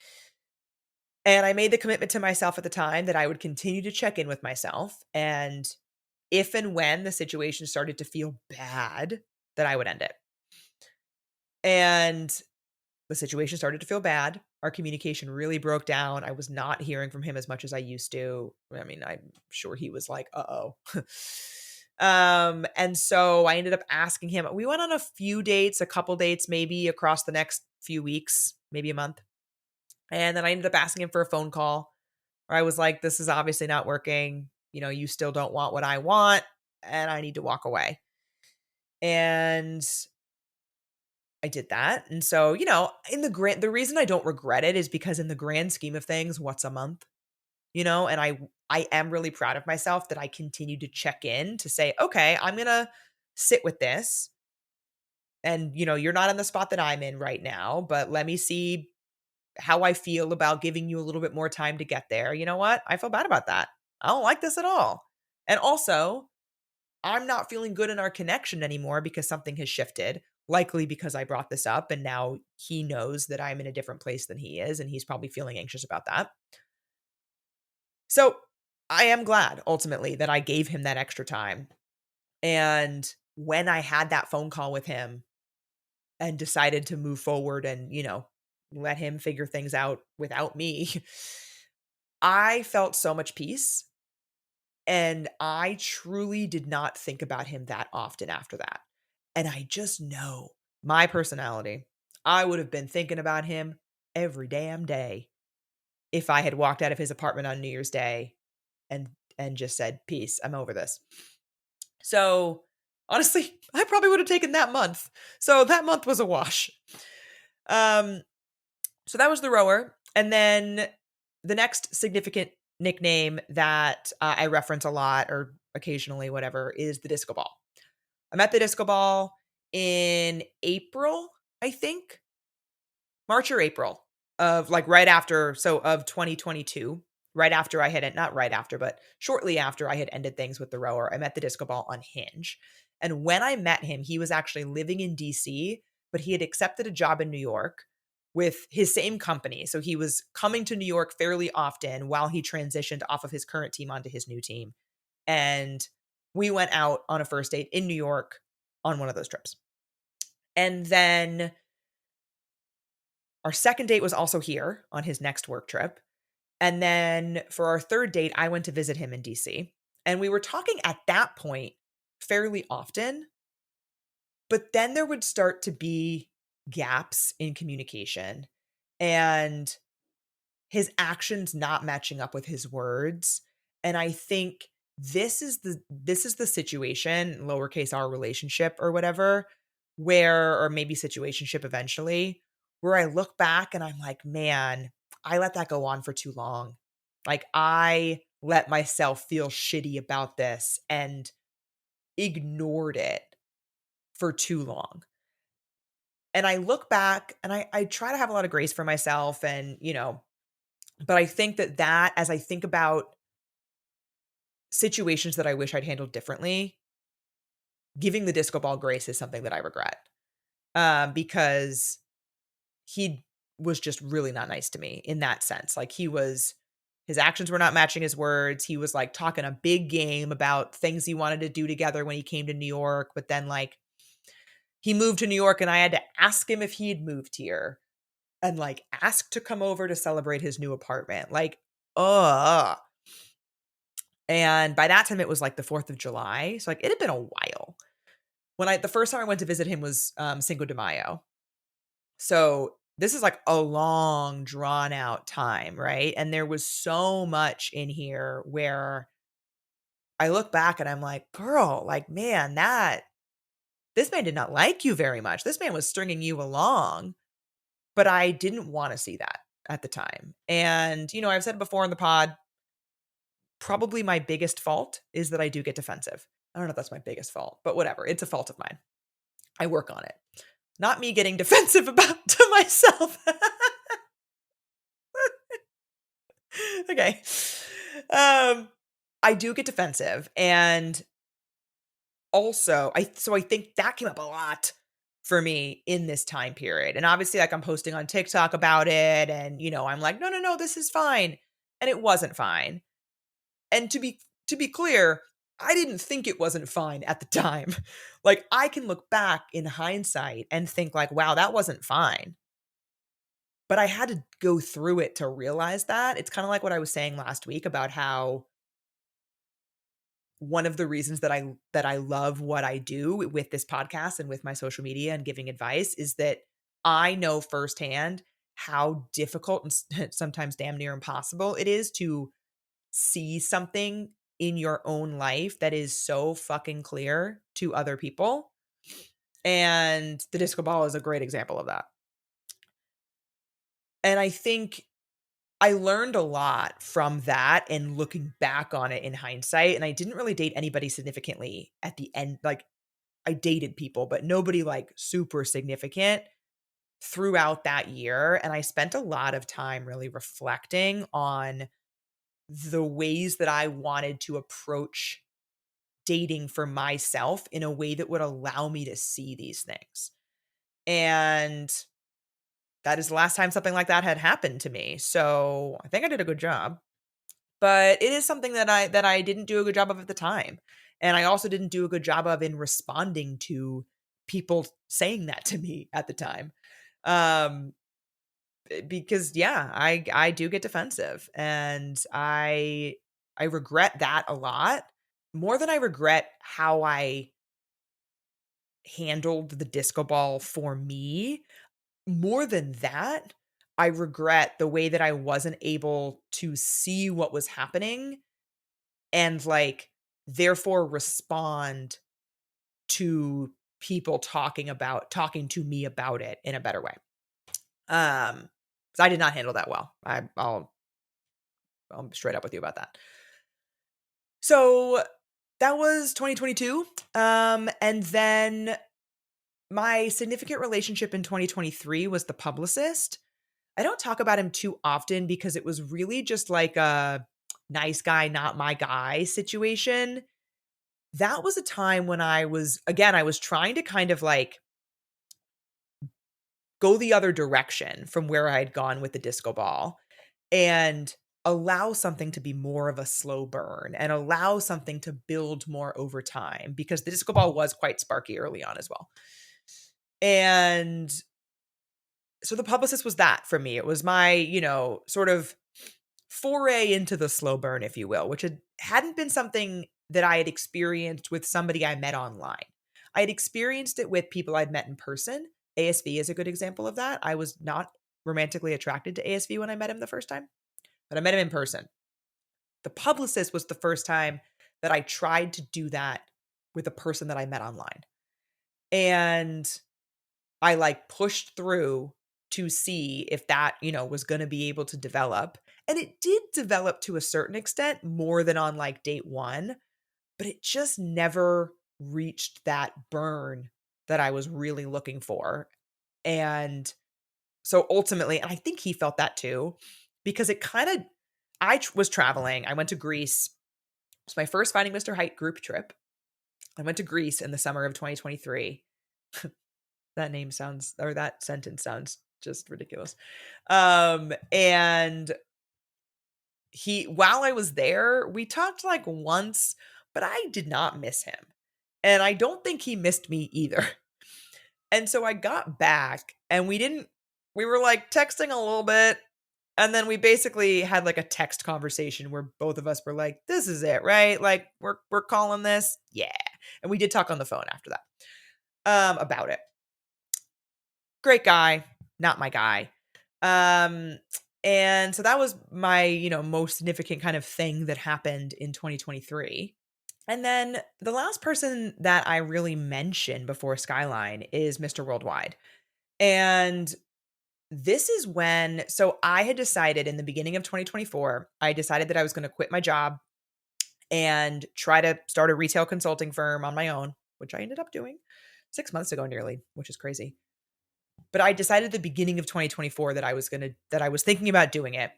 And I made the commitment to myself at the time that I would continue to check in with myself. And if and when the situation started to feel bad, that I would end it. And the situation started to feel bad. Our communication really broke down. I was not hearing from him as much as I used to. I mean, I'm sure he was like, uh-oh. And so I ended up asking him. We went on a few dates, a couple dates, maybe across the next few weeks, maybe a month. And then I ended up asking him for a phone call where I was like, this is obviously not working. You still don't want what I want, and I need to walk away. And I did that. And so, in the reason I don't regret it is because in the grand scheme of things, what's a month? And I am really proud of myself that I continue to check in to say, okay, I'm going to sit with this. And, you're not in the spot that I'm in right now, but let me see how I feel about giving you a little bit more time to get there. You know what? I feel bad about that. I don't like this at all. And also, I'm not feeling good in our connection anymore because something has shifted, likely because I brought this up and now he knows that I'm in a different place than he is and he's probably feeling anxious about that. So, I am glad ultimately that I gave him that extra time. And when I had that phone call with him and decided to move forward and, let him figure things out without me, I felt so much peace. And I truly did not think about him that often after that. And I just know my personality. I would have been thinking about him every damn day if I had walked out of his apartment on New Year's Day and just said, "Peace, I'm over this." So, honestly, I probably would have taken that month. So that month was a wash. Um so that was the rower. And then the next significant nickname that I reference a lot or occasionally, whatever, is the disco ball. I met the disco ball in April, I think, March or April of like right after, so of 2022, right after I had, not right after, but shortly after I had ended things with the rower. I met the disco ball on Hinge. And when I met him, he was actually living in DC, but he had accepted a job in New York with his same company. So he was coming to New York fairly often while he transitioned off of his current team onto his new team. And we went out on a first date in New York on one of those trips. And then our second date was also here on his next work trip. And then for our third date, I went to visit him in DC. And we were talking at that point fairly often, but then there would start to be gaps in communication and his actions not matching up with his words. And I think this is the situation, lowercase r relationship or whatever, where, or maybe situationship eventually, where I look back and I'm like, man, I let that go on for too long. Like I let myself feel shitty about this and ignored it for too long. And I look back and I try to have a lot of grace for myself and, but I think that as I think about situations that I wish I'd handled differently, giving the disco ball grace is something that I regret. Because he was just really not nice to me in that sense. Like his actions were not matching his words. He was like talking a big game about things he wanted to do together when he came to New York, but then like he moved to New York and I had to ask him if he had moved here and like ask to come over to celebrate his new apartment. Like, ugh. And by that time it was like the 4th of July. So like it had been a while. The first time I went to visit him was Cinco de Mayo. So this is like a long drawn out time, right? And there was so much in here where I look back and I'm like, girl, like, man, this man did not like you very much. This man was stringing you along, but I didn't want to see that at the time. And, I've said before in the pod, probably my biggest fault is that I do get defensive. I don't know if that's my biggest fault, but whatever. It's a fault of mine. I work on it. Not me getting defensive about to myself. Okay. I do get defensive. And also, I think that came up a lot for me in this time period. And obviously, like I'm posting on TikTok about it. And, I'm like, no, this is fine. And it wasn't fine. And to be clear, I didn't think it wasn't fine at the time. Like I can look back in hindsight and think like, wow, that wasn't fine. But I had to go through it to realize that. It's kind of like what I was saying last week about how one of the reasons that I love what I do with this podcast and with my social media and giving advice is that I know firsthand how difficult and sometimes damn near impossible it is to see something in your own life that is so fucking clear to other people. And the disco ball is a great example of that. And I think I learned a lot from that and looking back on it in hindsight. And I didn't really date anybody significantly at the end. Like I dated people, but nobody like super significant throughout that year. And I spent a lot of time really reflecting on the ways that I wanted to approach dating for myself in a way that would allow me to see these things. And that is the last time something like that had happened to me. So I think I did a good job. But it is something that I didn't do a good job of at the time. And I also didn't do a good job of in responding to people saying that to me at the time. Um because yeah, I do get defensive and I regret that a lot more than I regret how I handled the disco ball for me. More than that, I regret the way that I wasn't able to see what was happening and like therefore respond to people talking to me about it in a better way. 'Cause I did not handle that well. I'll straight up with you about that. So that was 2022. And then my significant relationship in 2023 was the publicist. I don't talk about him too often because it was really just like a nice guy, not my guy situation. That was a time when I was trying to kind of like go the other direction from where I had gone with the disco ball and allow something to be more of a slow burn and allow something to build more over time because the disco ball was quite sparky early on as well. And so the publicist was that for me. It was my, sort of foray into the slow burn, if you will, which hadn't been something that I had experienced with somebody I met online. I had experienced it with people I'd met in person. ASV is a good example of that. I was not romantically attracted to ASV when I met him the first time, but I met him in person. The publicist was the first time that I tried to do that with a person that I met online. And I like pushed through to see if that, was going to be able to develop. And it did develop to a certain extent, more than on like date one, but it just never reached that burn that I was really looking for. And so ultimately, and I think he felt that too, because it kind of, was traveling. I went to Greece. It was my first Finding Mr. Height group trip. I went to Greece in the summer of 2023. That sentence sounds just ridiculous. And while I was there, we talked like once, but I did not miss him. And I don't think he missed me either. And so I got back and we were like texting a little bit. And then we basically had like a text conversation where both of us were like, this is it, right? Like we're calling this. Yeah. And we did talk on the phone after that, about it. Great guy, not my guy. And so that was my, most significant kind of thing that happened in 2023. And then the last person that I really mentioned before Skyline is Mr. Worldwide. And this is so I had decided in the beginning of 2024, I decided that I was going to quit my job and try to start a retail consulting firm on my own, which I ended up doing 6 months ago nearly, which is crazy. But I decided at the beginning of 2024 that I was thinking about doing it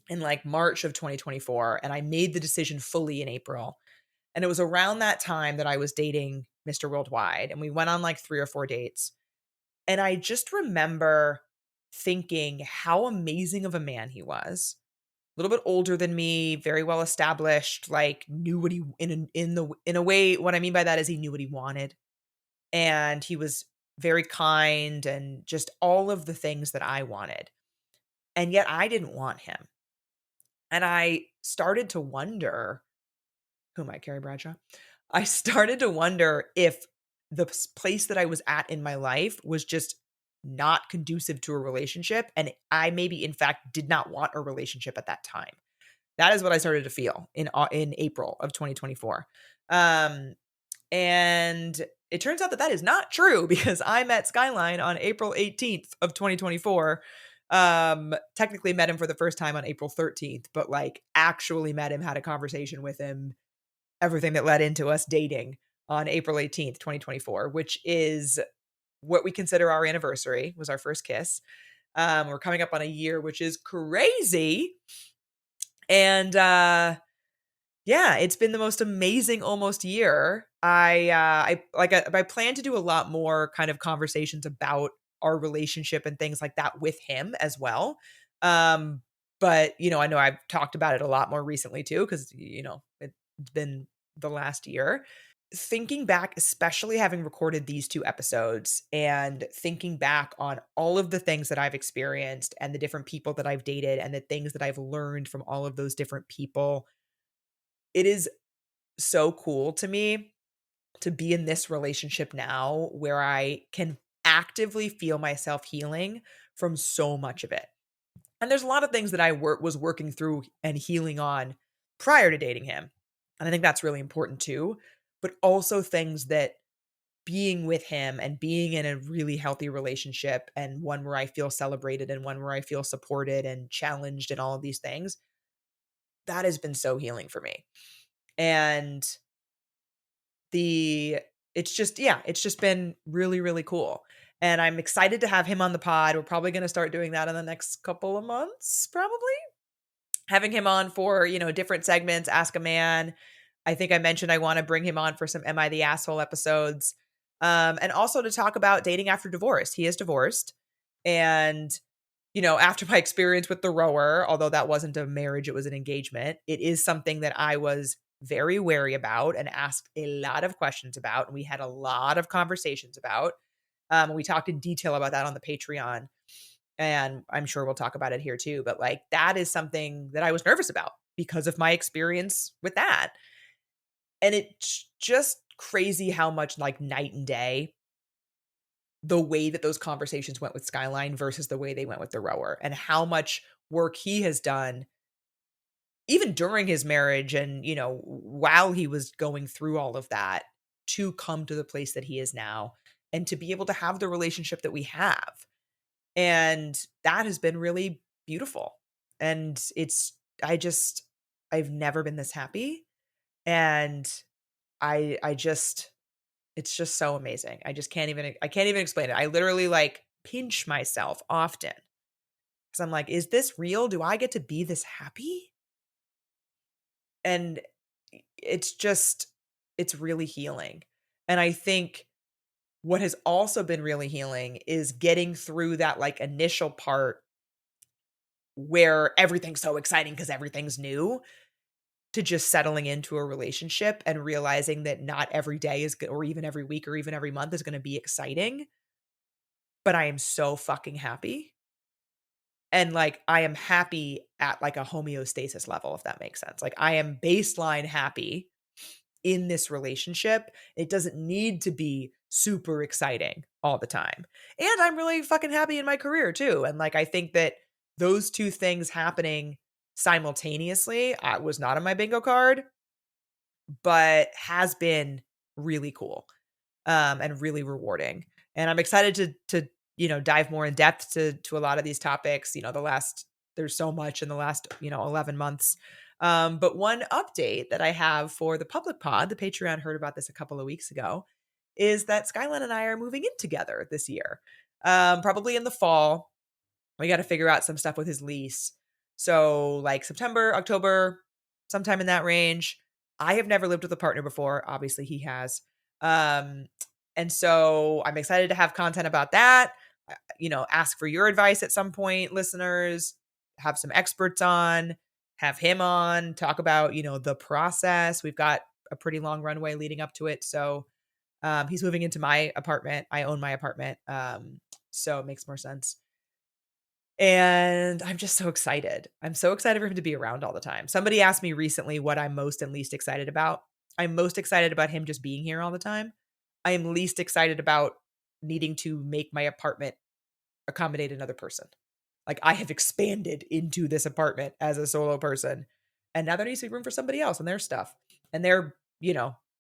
in like March of 2024. And I made the decision fully in April. And it was around that time that I was dating Mr. Worldwide. And we went on like 3 or 4 dates. And I just remember thinking how amazing of a man he was. A little bit older than me, very well established, like knew what he in a way, what I mean by that is he knew what he wanted. And he was very kind and just all of the things that I wanted. And yet I didn't want him. And I started to wonder, who am I, Carrie Bradshaw? I started to wonder if the place that I was at in my life was just not conducive to a relationship. And I maybe, in fact, did not want a relationship at that time. That is what I started to feel in April of 2024. And it turns out that is not true because I met Skyline on April 18th of 2024. Technically met him for the first time on April 13th, but like actually met him, had a conversation with him, everything that led into us dating on April 18th, 2024, which is what we consider our anniversary, was our first kiss. We're coming up on a year, which is crazy. And yeah, it's been the most amazing almost year. I plan to do a lot more kind of conversations about our relationship and things like that with him as well. But I know I've talked about it a lot more recently too, because it's been the last year. Thinking back, especially having recorded these 2 episodes and thinking back on all of the things that I've experienced and the different people that I've dated and the things that I've learned from all of those different people, it is so cool to me to be in this relationship now where I can actively feel myself healing from so much of it. And there's a lot of things that I was working through and healing on prior to dating him. And I think that's really important too. But also things that being with him and being in a really healthy relationship and one where I feel celebrated and one where I feel supported and challenged and all of these things, that has been so healing for me. And it's just been really, really cool. And I'm excited to have him on the pod. We're probably going to start doing that in the next couple of months, probably. Having him on for, different segments, Ask a Man. I think I mentioned I want to bring him on for some Am I the Asshole episodes. And also to talk about dating after divorce. He is divorced. And, after my experience with the rower, although that wasn't a marriage, it was an engagement, it is something that I was very wary about and asked a lot of questions about. And we had a lot of conversations about. We talked in detail about that on the Patreon. And I'm sure we'll talk about it here too, but like that is something that I was nervous about because of my experience with that. And it's just crazy how much like night and day the way that those conversations went with Skyline versus the way they went with the rower, and how much work he has done even during his marriage and, while he was going through all of that to come to the place that he is now and to be able to have the relationship that we have. And that has been really beautiful. And I just, I've never been this happy. And I just, it's just so amazing. I can't even explain it. I literally like pinch myself often because I'm like, is this real? Do I get to be this happy? And it's just, it's really healing. And I think what has also been really healing is getting through that like initial part where everything's so exciting because everything's new, to just settling into a relationship and realizing that not every day is good, or even every week or even every month is going to be exciting, but I am so fucking happy. And like I am happy at like a homeostasis level, if that makes sense. Like I am baseline happy in this relationship. It doesn't need to be super exciting all the time. And I'm really fucking happy in my career too. And like I think that those two things happening simultaneously was not on my bingo card, but has been really cool, and really rewarding. And I'm excited to dive more in depth to a lot of these topics. There's so much in the last 11 months. But one update that I have for the public pod, the Patreon heard about this a couple of weeks ago, is that Skyline and I are moving in together this year, probably in the fall. We got to figure out some stuff with his lease. So like September, October, sometime in that range. I have never lived with a partner before. Obviously he has. Um, and so I'm excited to have content about that. Ask for your advice at some point, listeners, have some experts on, have him on, talk about, the process. We've got a pretty long runway leading up to it. So he's moving into my apartment. I own my apartment. So it makes more sense. And I'm just so excited. I'm so excited for him to be around all the time. Somebody asked me recently what I'm most and least excited about. I'm most excited about him just being here all the time. I am least excited about needing to make my apartment accommodate another person. Like I have expanded into this apartment as a solo person, and now there needs to be room for somebody else and their stuff and their,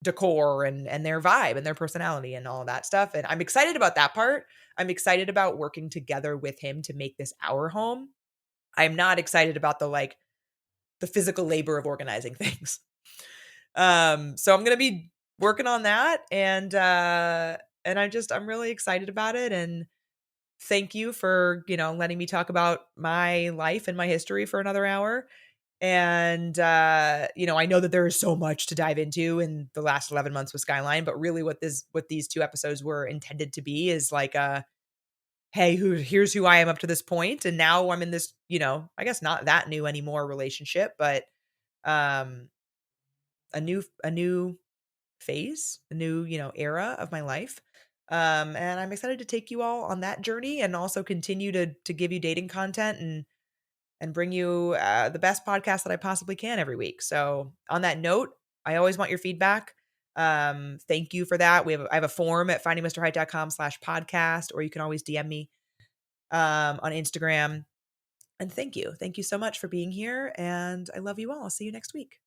decor and their vibe and their personality and all of that stuff. And I'm excited about that part. I'm excited about working together with him to make this our home. I'm not excited about the physical labor of organizing things. So I'm going to be working on that, and I'm really excited about it. And thank you for, letting me talk about my life and my history for another hour. And, I know that there is so much to dive into in the last 11 months with Skyline, but really what these two episodes were intended to be is like hey, here's who I am up to this point. And now I'm in this, I guess not that new anymore relationship, but, um, a new phase, a new, era of my life. And I'm excited to take you all on that journey and also continue to give you dating content and bring you the best podcast that I possibly can every week. So on that note, I always want your feedback. Thank you for that. I have a form at findingmrheight.com/podcast, or you can always DM me on Instagram. And thank you. Thank you so much for being here. And I love you all. I'll see you next week.